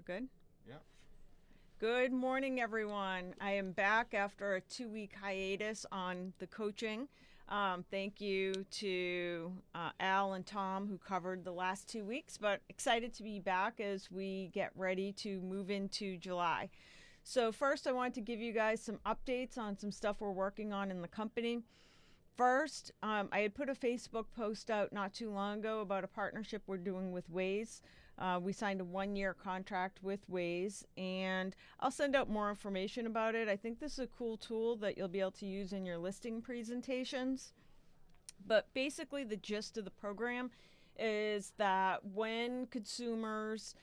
good? Yeah. Good morning, everyone. I am back after a 2 week hiatus on the coaching. Thank you to Al and Tom who covered the last 2 weeks, but excited to be back as we get ready to move into July. So, first, I wanted to give you guys some updates on some stuff we're working on in the company. First, I had put a Facebook post out not too long ago about a partnership we're doing with Waze. We signed a 1 year contract with Waze, and I'll send out more information about it. I think this is a cool tool that you'll be able to use in your listing presentations. But basically, the gist of the program is that when consumers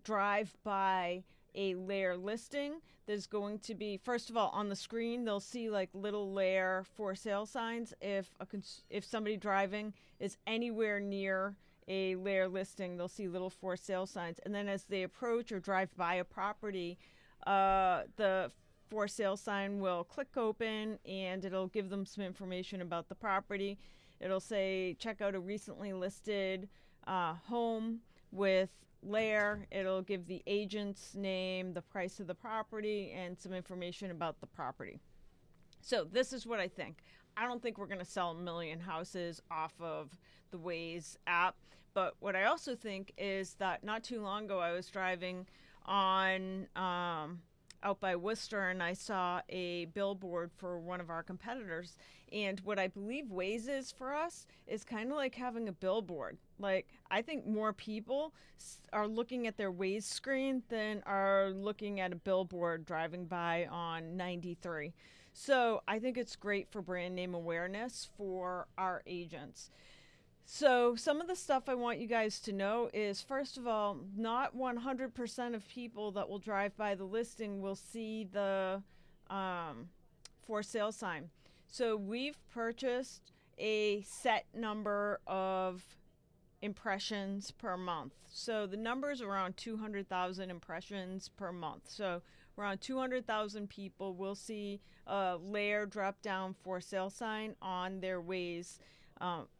drive by a layer listing, there's going to be, first of all, on the screen they'll see like little layer for sale signs. If somebody driving is anywhere near a layer listing, they'll see little for sale signs, and then as they approach or drive by a property, the for sale sign will click open and it'll give them some information about the property. It'll say check out a recently listed home with layer. It'll give the agent's name, the price of the property, and some information about the property. So this is what I think. I don't think we're going to sell a million houses off of the Waze app. But what I also think is that not too long ago I was driving on out by Worcester, and I saw a billboard for one of our competitors. And what I believe Waze is for us is kind of like having a billboard. Like, I think more people are looking at their Waze screen than are looking at a billboard driving by on 93. So I think it's great for brand name awareness for our agents. So some of the stuff I want you guys to know is, first of all, not 100% of people that will drive by the listing will see the for sale sign. So we've purchased a set number of impressions per month. So the number is around 200,000 impressions per month. So around 200,000 people will see a layer drop down for sale sign on their Waze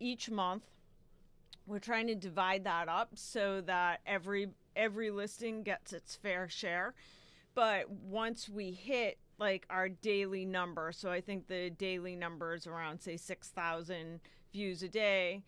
each month. We're trying to divide that up so that every listing gets its fair share. But once we hit like our daily number, so I think the daily number is around, say, 6,000 views a day,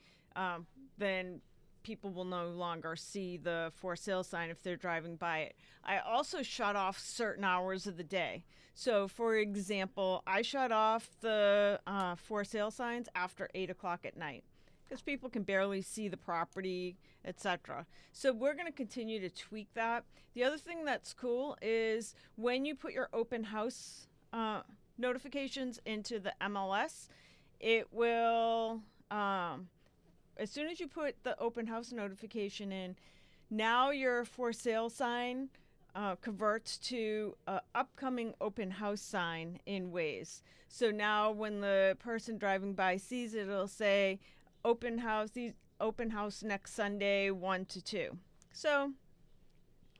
then people will no longer see the for sale sign if they're driving by it. I also shut off certain hours of the day. So, for example, I shut off the for sale signs after 8 o'clock at night because people can barely see the property, etc. So we're going to continue to tweak that. The other thing that's cool is when you put your open house notifications into the MLS, it will, as soon as you put the open house notification in, now your for sale sign converts to an upcoming open house sign in Waze. So now when the person driving by sees it, it'll say open house next Sunday 1 to 2. So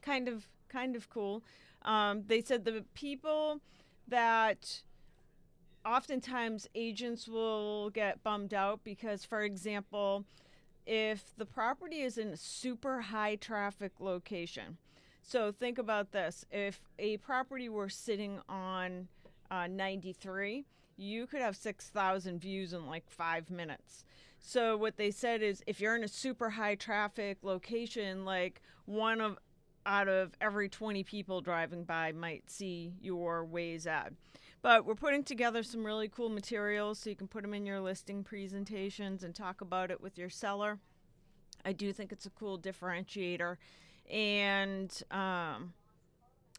kind of cool. They said the people that oftentimes agents will get bummed out because, for example, if the property is in a super high traffic location. So think about this. If a property were sitting on 93, you could have 6,000 views in like 5 minutes. So what they said is if you're in a super high traffic location, like out of every 20 people driving by might see your Waze ad. But we're putting together some really cool materials so you can put them in your listing presentations and talk about it with your seller. I do think it's a cool differentiator. And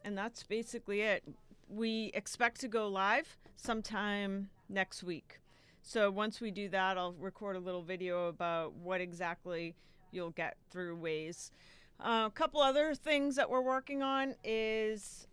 that's basically it. We expect to go live sometime next week. So once we do that, I'll record a little video about what exactly you'll get through Waze. A couple other things that we're working on is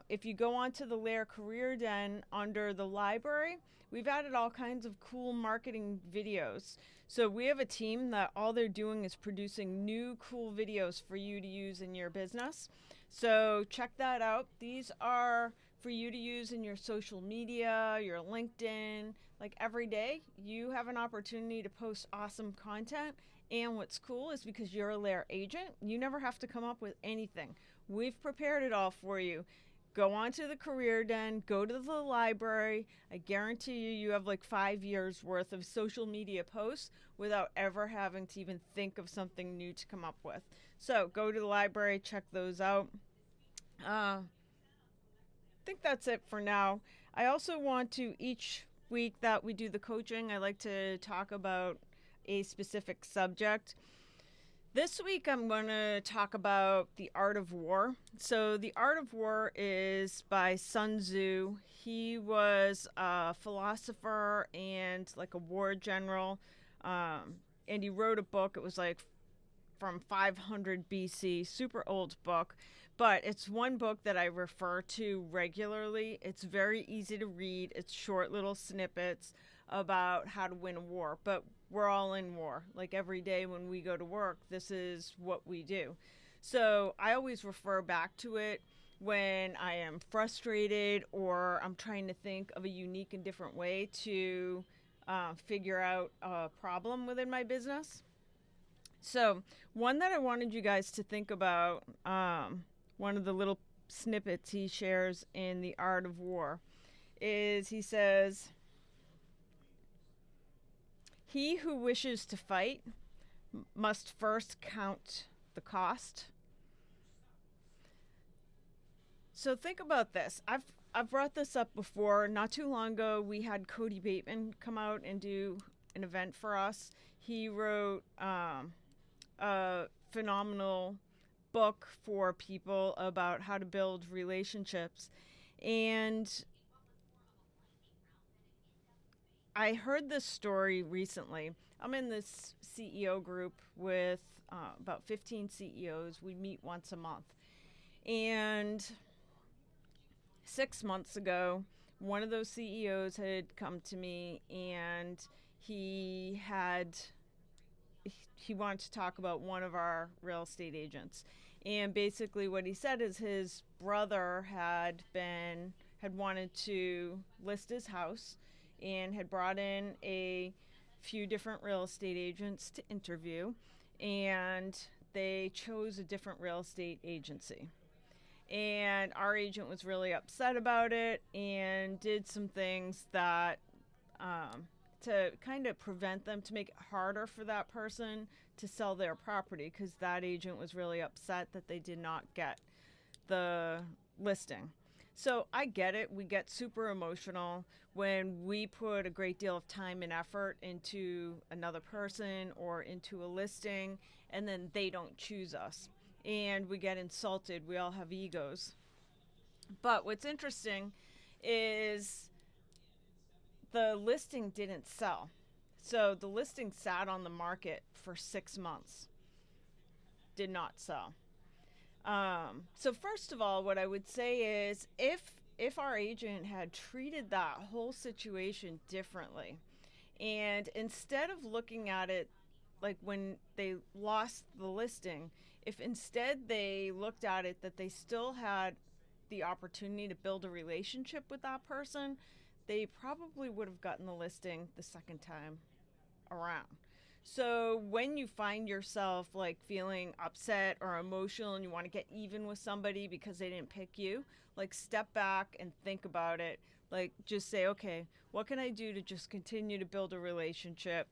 if you go onto the Lair Career Den under the library, we've added all kinds of cool marketing videos. So we have a team that all they're doing is producing new cool videos for you to use in your business. So check that out. These are for you to use in your social media, your LinkedIn. Like every day, you have an opportunity to post awesome content. And what's cool is because you're a Lair agent, you never have to come up with anything. We've prepared it all for you. Go on to the Career Den, go to the library. I guarantee you, you have like 5 years worth of social media posts without ever having to even think of something new to come up with. So go to the library, check those out. I think that's it for now. I also want to, each week that we do the coaching, I like to talk about a specific subject. This week, I'm going to talk about The Art of War. So, The Art of War is by Sun Tzu. He was a philosopher and like a war general. And he wrote a book. It was like from 500 BC, super old book. But it's one book that I refer to regularly. It's very easy to read, it's short little snippets about how to win a war. But we're all in war. Like every day when we go to work, this is what we do. So I always refer back to it when I am frustrated or I'm trying to think of a unique and different way to figure out a problem within my business. So, one that I wanted you guys to think about, one of the little snippets he shares in The Art of War, is he says, "He who wishes to fight must first count the cost." So think about this. I've brought this up before. Not too long ago, we had Cody Bateman come out and do an event for us. He wrote a phenomenal book for people about how to build relationships. And I heard this story recently. I'm in this CEO group with about 15 CEOs. We meet once a month. And 6 months ago, one of those CEOs had come to me and he wanted to talk about one of our real estate agents. And basically what he said is his brother had wanted to list his house and had brought in a few different real estate agents to interview, and they chose a different real estate agency. And our agent was really upset about it and did some things that to kind of prevent them, to make it harder for that person to sell their property, because that agent was really upset that they did not get the listing. So I get it. We get super emotional when we put a great deal of time and effort into another person or into a listing and then they don't choose us. And we get insulted. We all have egos. But what's interesting is the listing didn't sell. So the listing sat on the market for 6 months, did not sell. So first of all, what I would say is if our agent had treated that whole situation differently, and instead of looking at it like when they lost the listing, if instead they looked at it that they still had the opportunity to build a relationship with that person, they probably would have gotten the listing the second time around. So when you find yourself like feeling upset or emotional and you want to get even with somebody because they didn't pick you, like step back and think about it. Like just say, okay, what can I do to just continue to build a relationship?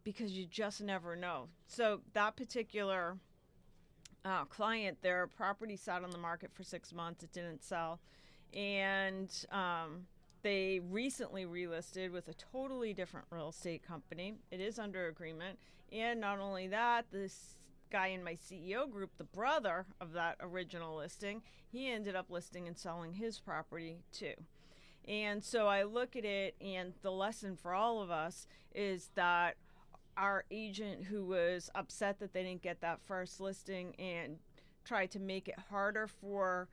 Because you just never know. So that particular client, their property sat on the market for 6 months. It didn't sell. And they recently relisted with a totally different real estate company. It is under agreement. And not only that, this guy in my CEO group, the brother of that original listing, he ended up listing and selling his property too. And so I look at it, and the lesson for all of us is that our agent who was upset that they didn't get that first listing and tried to make it harder for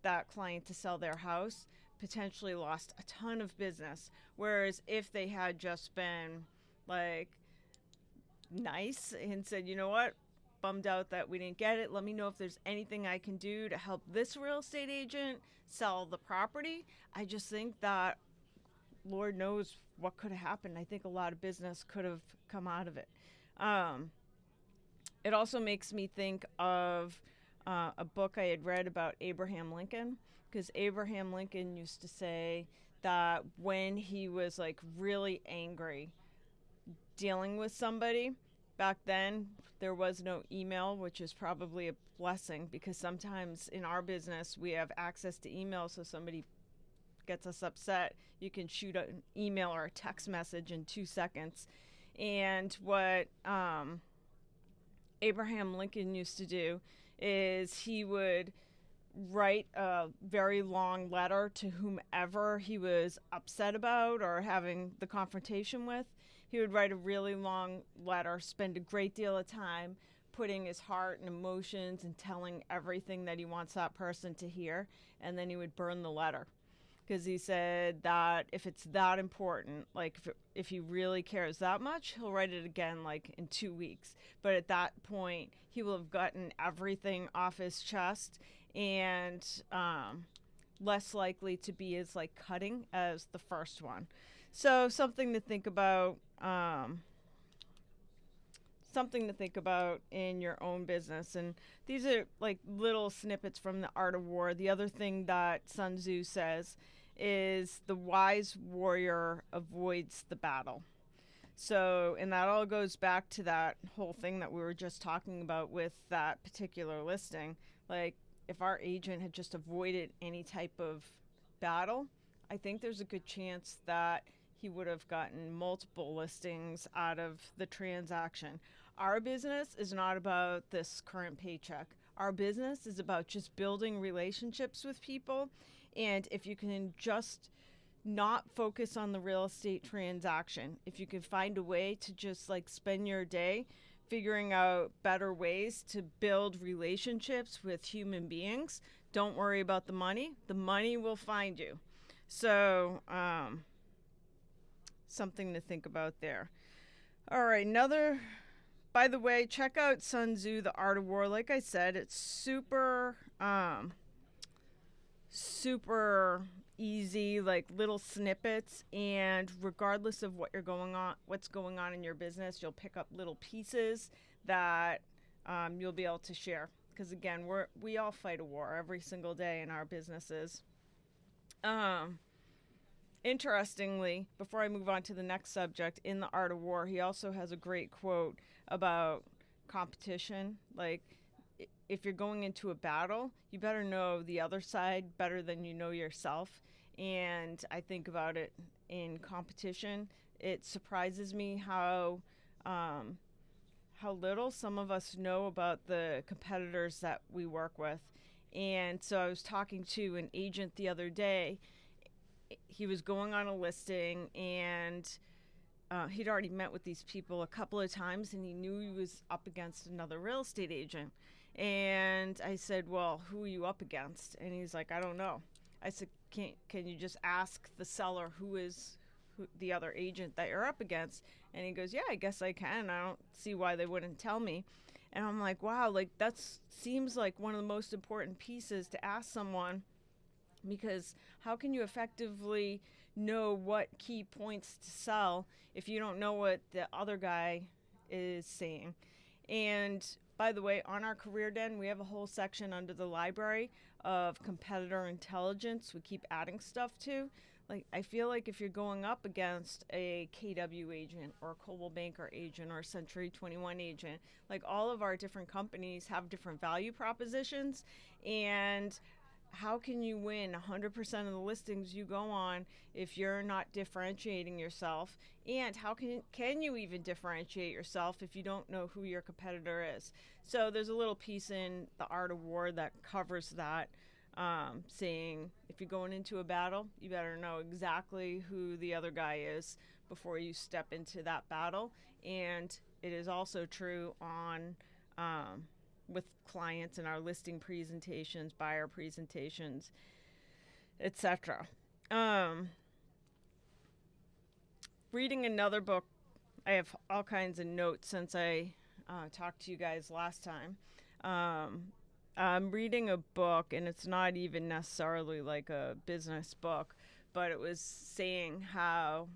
that client to sell their house potentially lost a ton of business. Whereas if they had just been like nice and said, you know what, bummed out that we didn't get it, let me know if there's anything I can do to help this real estate agent sell the property, I just think that Lord knows what could have happened. I think a lot of business could have come out of it. It also makes me think of a book I had read about Abraham Lincoln, because Abraham Lincoln used to say that when he was like really angry dealing with somebody, back then there was no email, which is probably a blessing, because sometimes in our business we have access to email. So somebody gets us upset, you can shoot an email or a text message in 2 seconds. And what Abraham Lincoln used to do is he would write a very long letter to whomever he was upset about or having the confrontation with. He would write a really long letter, spend a great deal of time putting his heart and emotions and telling everything that he wants that person to hear, and then he would burn the letter. Because he said that if it's that important, like if he really cares that much, he'll write it again like in 2 weeks. But at that point, he will have gotten everything off his chest, and less likely to be as like cutting as the first one. So something to think about. Something to think about in your own business. And these are like little snippets from The Art of War. The other thing that Sun Tzu says is the wise warrior avoids the battle. So, and that all goes back to that whole thing that we were just talking about with that particular listing. Like, if our agent had just avoided any type of battle, I think there's a good chance that he would have gotten multiple listings out of the transaction. Our business is not about this current paycheck. Our business is about just building relationships with people. And if you can just not focus on the real estate transaction, if you can find a way to just like spend your day figuring out better ways to build relationships with human beings, don't worry about the money. The money will find you. So, something to think about there. All right, by the way, check out Sun Tzu, The Art of War. Like I said, it's super easy, like little snippets, and regardless of what's going on in your business, you'll pick up little pieces that you'll be able to share. Because again, we all fight a war every single day in our businesses. Interestingly, before I move on to the next subject, in The Art of War, he also has a great quote about competition. Like, if you're going into a battle, you better know the other side better than you know yourself. And I think about it in competition. It surprises me how little some of us know about the competitors that we work with. And so I was talking to an agent the other day. He was going on a listing, and he'd already met with these people a couple of times, and he knew he was up against another real estate agent. And I said, well, who are you up against? And he's like, I don't know. I said, can you just ask the seller who the other agent that you're up against? And he goes, yeah, I guess I can. I don't see why they wouldn't tell me. And I'm like, wow, like that seems like one of the most important pieces to ask someone, because how can you effectively know what key points to sell if you don't know what the other guy is saying? And by the way, on our Career Den, we have a whole section under the library of competitor intelligence we keep adding stuff to. Like, I feel like if you're going up against a KW agent or a Coldwell Banker agent or a Century 21 agent, like all of our different companies have different value propositions, and how can you win 100% of the listings you go on if you're not differentiating yourself? And how can you even differentiate yourself if you don't know who your competitor is? So there's a little piece in The Art of War that covers that, saying if you're going into a battle, you better know exactly who the other guy is before you step into that battle. And it is also true on with clients in our listing presentations, buyer presentations, etc. Reading another book, I have all kinds of notes since I talked to you guys last time. I'm reading a book, and it's not even necessarily like a business book, but it was saying how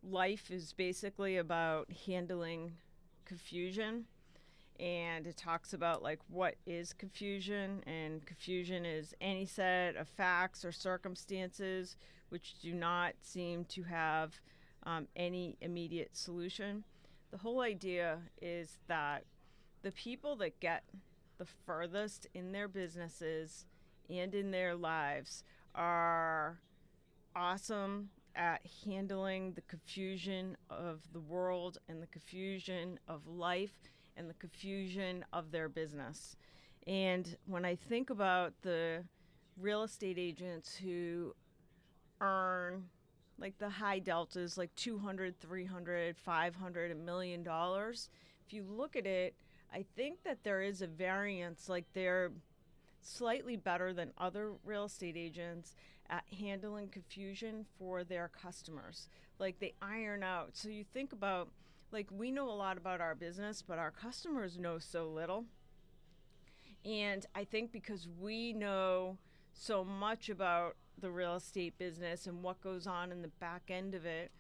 life is basically about handling confusion. and it talks about like what is confusion, and confusion is any set of facts or circumstances which do not seem to have any immediate solution. The whole idea is that the people that get the furthest in their businesses and in their lives are awesome at handling the confusion of the world and the confusion of life and the confusion of their business. And when I think about the real estate agents who earn like the high deltas, like 200, 300, 500, $1 million, if you look at it, I think that there is a variance, like they're slightly better than other real estate agents at handling confusion for their customers. Like they iron out. So you think about, like, we know a lot about our business, but our customers know so little. And I think because we know so much about the real estate business and what goes on in the back end of it,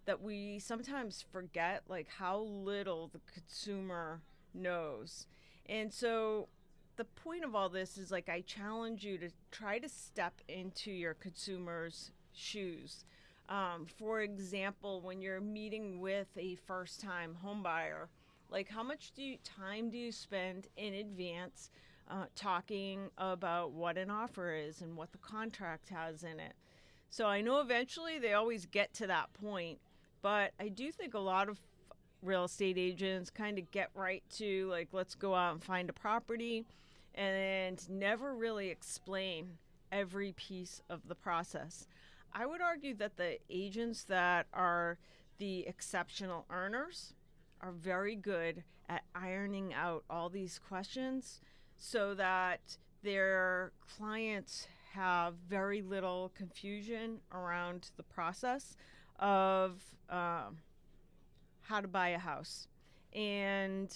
that we sometimes forget like how little the consumer knows. And so the point of all this is like I challenge you to try to step into your consumer's shoes. For example, when you're meeting with a first-time home buyer, like how much time do you spend in advance talking about what an offer is and what the contract has in it? So I know eventually they always get to that point, but I do think a lot of real estate agents kind of get right to like, let's go out and find a property, and never really explain every piece of the process. I would argue that the agents that are the exceptional earners are very good at ironing out all these questions so that their clients have very little confusion around the process of how to buy a house. And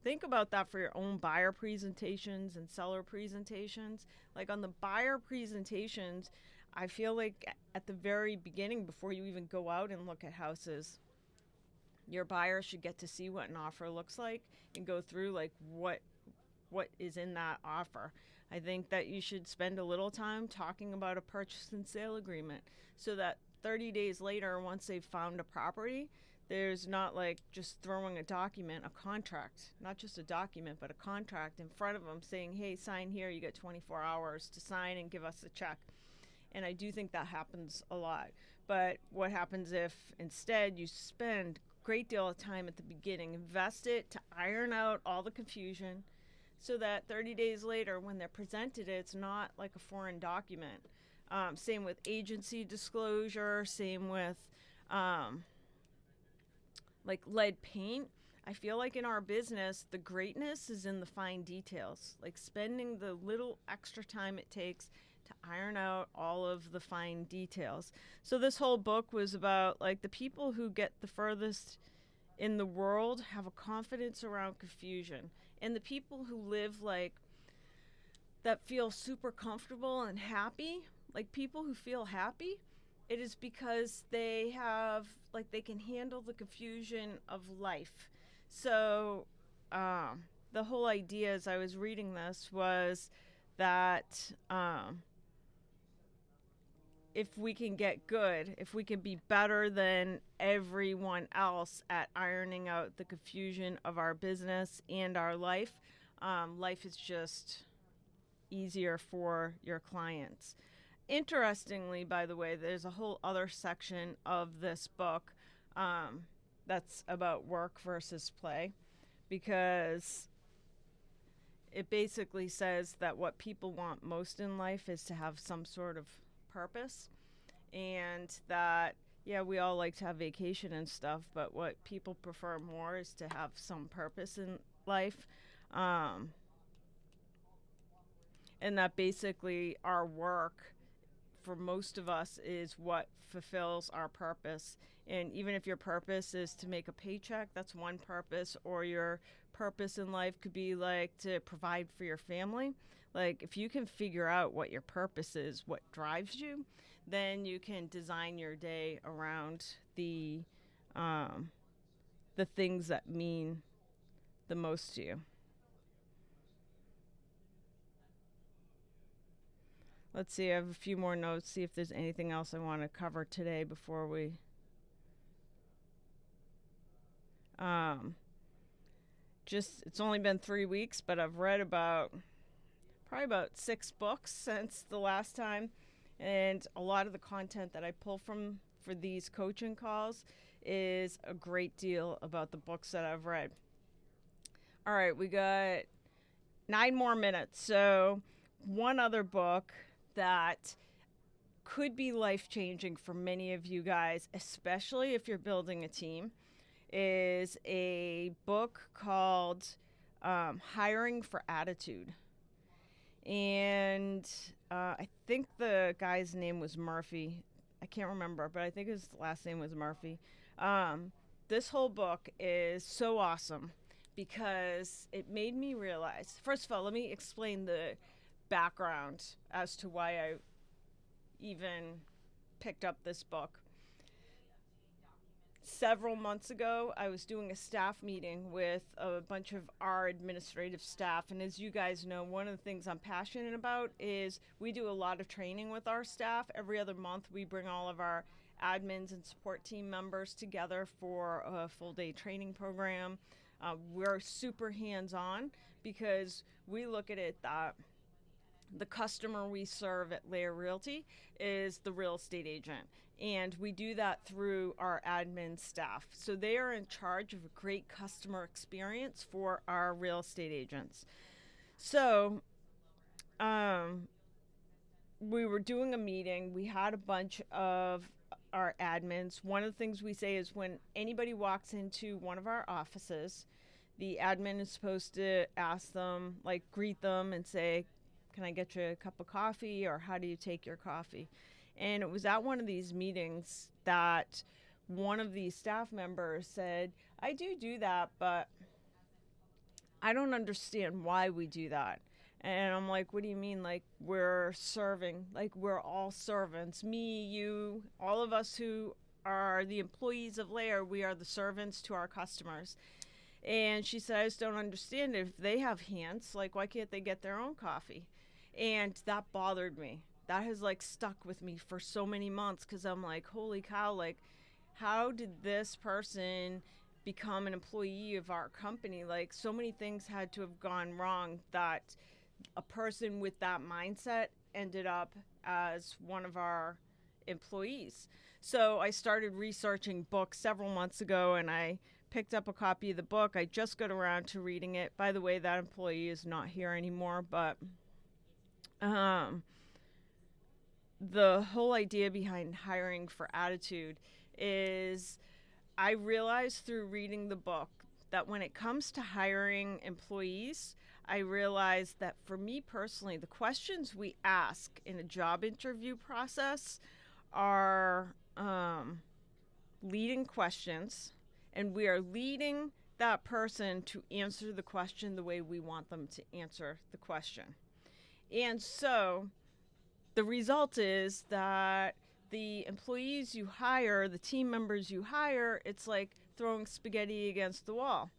think about that for your own buyer presentations and seller presentations. Like on the buyer presentations, I feel like at the very beginning, before you even go out and look at houses, your buyer should get to see what an offer looks like and go through like what is in that offer. I think that you should spend a little time talking about a purchase and sale agreement so that 30 days later, once they've found a property, there's not like just throwing a document, a contract, not just a document, but a contract in front of them saying, hey, sign here, you get 24 hours to sign and give us a check. And I do think that happens a lot. But what happens if instead you spend a great deal of time at the beginning, invest it to iron out all the confusion so that 30 days later when they're presented, it's not like a foreign document. Same with agency disclosure, same with like lead paint. I feel like in our business, the greatness is in the fine details, like spending the little extra time it takes to iron out all of the fine details. So this whole book was about like the people who get the furthest in the world have a confidence around confusion, and the people who live like that feel super comfortable and happy, like people who feel happy, it is because they have like they can handle the confusion of life. So the whole idea as I was reading this was that if we can get good, if we can be better than everyone else at ironing out the confusion of our business and our life, life is just easier for your clients. Interestingly, by the way, there's a whole other section of this book that's about work versus play, because it basically says that what people want most in life is to have some sort of purpose, and that, yeah, we all like to have vacation and stuff, but what people prefer more is to have some purpose in life. And that basically our work for most of us is what fulfills our purpose. And even if your purpose is to make a paycheck, that's one purpose, or your purpose in life could be like to provide for your family. Like if you can figure out what your purpose is, what drives you, then you can design your day around the things that mean the most to you. let's see, I have a few more notes, see if there's anything else I want to cover today before we. It's only been 3 weeks, but I've read probably about 6 books since the last time. And a lot of the content that I pull from for these coaching calls is a great deal about the books that I've read. All right, we got 9 more minutes. So, one other book that could be life-changing for many of you guys, especially if you're building a team, is a book called Hiring for Attitude. And I think the guy's name was Murphy. I can't remember, but I think his last name was Murphy. This whole book is so awesome because it made me realize, first of all, let me explain the background as to why I even picked up this book. Several months ago, I was doing a staff meeting with a bunch of our administrative staff. And as you guys know, one of the things I'm passionate about is we do a lot of training with our staff. Every other month, we bring all of our admins and support team members together for a full day training program. We're super hands-on because we look at it that the customer we serve at Layer Realty is the real estate agent. And we do that through our admin staff. So they are in charge of a great customer experience for our real estate agents. So we were doing a meeting. We had a bunch of our admins. One of the things we say is when anybody walks into one of our offices, the admin is supposed to ask them, like greet them and say, can I get you a cup of coffee, or how do you take your coffee? And it was at one of these meetings that one of these staff members said, I do that, but I don't understand why we do that. And I'm like, what do you mean? Like, we're serving, like we're all servants, me, you, all of us who are the employees of Layer, we are the servants to our customers. And she said, I just don't understand it. If they have hands, like, why can't they get their own coffee? And that bothered me. That has like stuck with me for so many months because I'm like, holy cow, like, how did this person become an employee of our company? Like, so many things had to have gone wrong that a person with that mindset ended up as one of our employees. So I started researching books several months ago, and I picked up a copy of the book. I just got around to reading it. By the way, that employee is not here anymore, but the whole idea behind hiring for attitude is I realized through reading the book that when it comes to hiring employees, I realized that for me personally, the questions we ask in a job interview process are leading questions, and we are leading that person to answer the question the way we want them to answer the question. And so the result is that the employees you hire, the team members you hire, it's like throwing spaghetti against the wall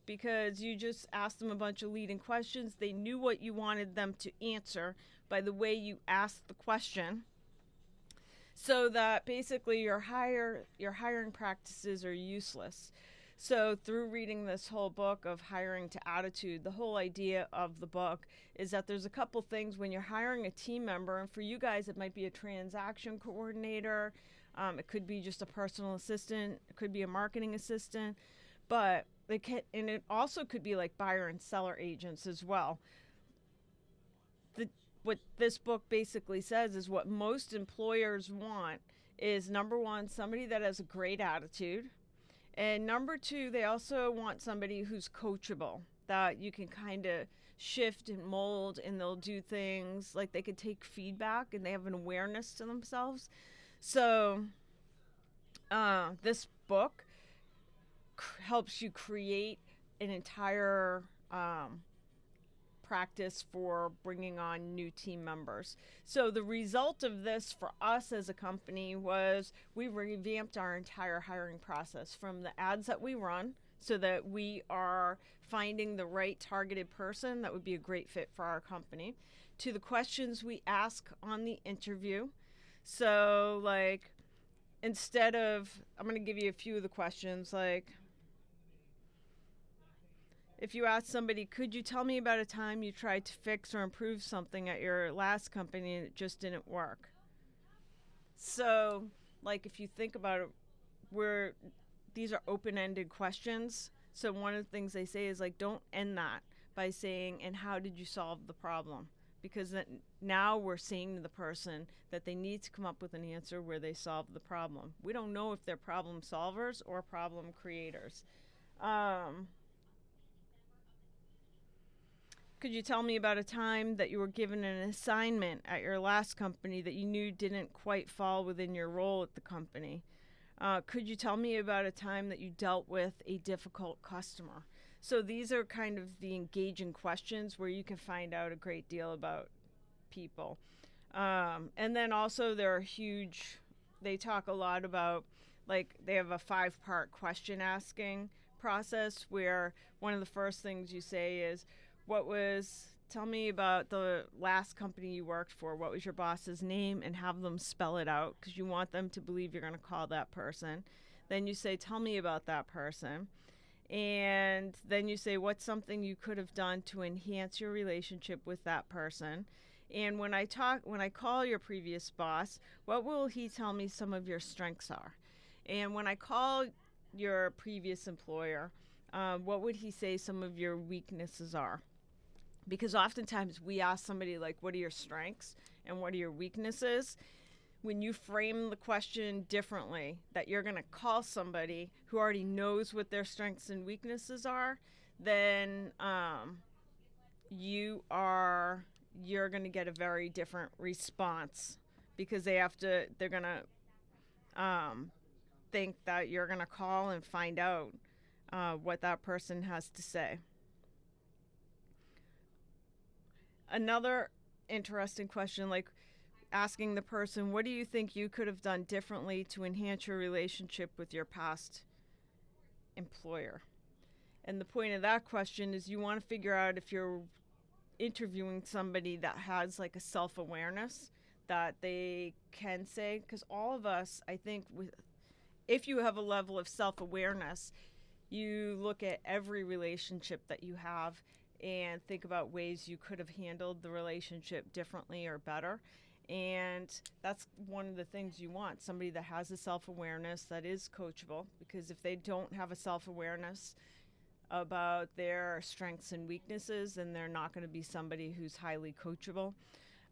because you just asked them a bunch of leading questions. They knew what you wanted them to answer by the way you asked the question. So that basically your hiring practices are useless. So through reading this whole book of Hiring to Attitude, the whole idea of the book is that there's a couple things when you're hiring a team member, and for you guys it might be a transaction coordinator, it could be just a personal assistant, it could be a marketing assistant, but and it also could be like buyer and seller agents as well. What this book basically says is what most employers want is, number one, somebody that has a great attitude. And number two, they also want somebody who's coachable, that you can kind of shift and mold, and they'll do things like they could take feedback and they have an awareness to themselves. So this book helps you create an entire practice for bringing on new team members. So the result of this for us as a company was we revamped our entire hiring process, from the ads that we run so that we are finding the right targeted person that would be a great fit for our company, to the questions we ask on the interview. So, like, instead of, I'm going to give you a few of the questions, like, if you ask somebody, could you tell me about a time you tried to fix or improve something at your last company and it just didn't work? So, like, if you think about it, these are open-ended questions. So one of the things they say is, like, don't end that by saying, and how did you solve the problem? Because now we're saying to the person that they need to come up with an answer where they solve the problem. We don't know if they're problem solvers or problem creators. Could you tell me about a time that you were given an assignment at your last company that you knew didn't quite fall within your role at the company? Could you tell me about a time that you dealt with a difficult customer? So these are kind of the engaging questions where you can find out a great deal about people. And then also they talk a lot about, like, they have a 5-part question asking process where one of the first things you say is, tell me about the last company you worked for. What was your boss's name? And have them spell it out because you want them to believe you're going to call that person. Then you say, tell me about that person. And then you say, what's something you could have done to enhance your relationship with that person? And when I call your previous boss, what will he tell me some of your strengths are? And when I call your previous employer, what would he say some of your weaknesses are? Because oftentimes we ask somebody, like, what are your strengths and what are your weaknesses? When you frame the question differently, that you're going to call somebody who already knows what their strengths and weaknesses are, then you're going to get a very different response, because they're going to think that you're going to call and find out what that person has to say. Another interesting question, like asking the person, what do you think you could have done differently to enhance your relationship with your past employer? And the point of that question is you want to figure out if you're interviewing somebody that has, like, a self-awareness that they can say, because all of us, I think, if you have a level of self-awareness, you look at every relationship that you have and think about ways you could have handled the relationship differently or better. And that's one of the things you want, somebody that has a self-awareness that is coachable, because if they don't have a self-awareness about their strengths and weaknesses, then they're not going to be somebody who's highly coachable.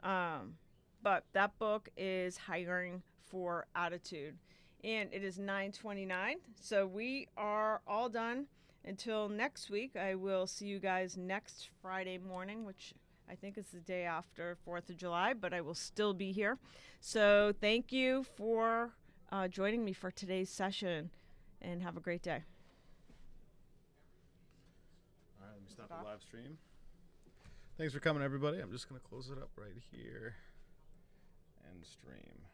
But that book is Hiring for Attitude, and it is 9:29, so we are all done. Until next week, I will see you guys next Friday morning, which I think is the day after 4th of July, but I will still be here. So thank you for joining me for today's session, and have a great day. All right, let me stop the live stream. Thanks for coming, everybody. I'm just going to close it up right here and stream.